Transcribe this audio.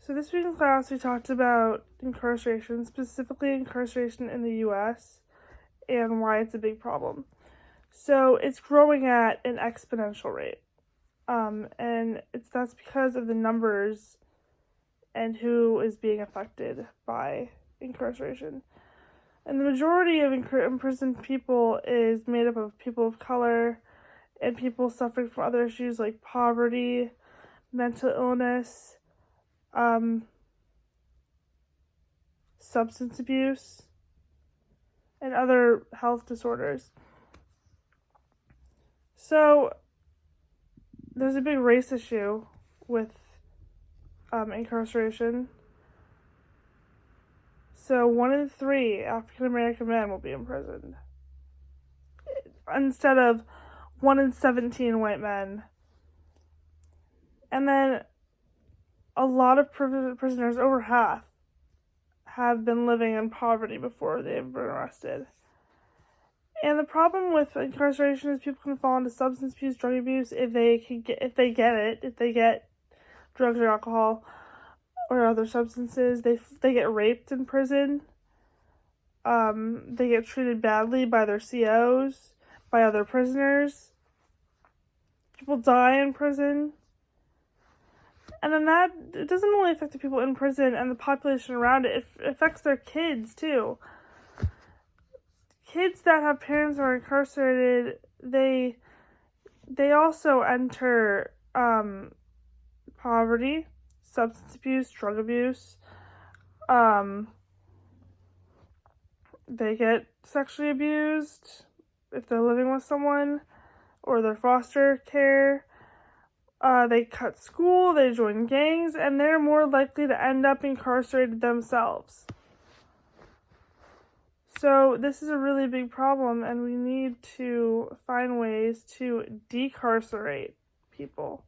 So this week in class, we talked about incarceration, specifically incarceration in the U.S., and why it's a big problem. So it's growing at an exponential rate, and that's because of the numbers and who is being affected by incarceration. And the majority of imprisoned people is made up of people of color and people suffering from other issues like poverty, mental illness, substance abuse, and other health disorders. So there's a big race issue with incarceration. So 1 in 3 African American men will be imprisoned instead of 1 in 17 white men. And then a lot of prisoners, over half, have been living in poverty before they've been arrested. And the problem with incarceration is people can fall into substance abuse, drug abuse if they get drugs or alcohol or other substances. They get raped in prison. They get treated badly by their COs, by other prisoners. People die in prison. And then it doesn't only affect the people in prison and the population around it. It affects their kids too. Kids that have parents who are incarcerated, they also enter poverty, substance abuse, drug abuse. They get sexually abused if they're living with someone or their foster care. They cut school, they join gangs, and they're more likely to end up incarcerated themselves. So this is a really big problem, and we need to find ways to decarcerate people.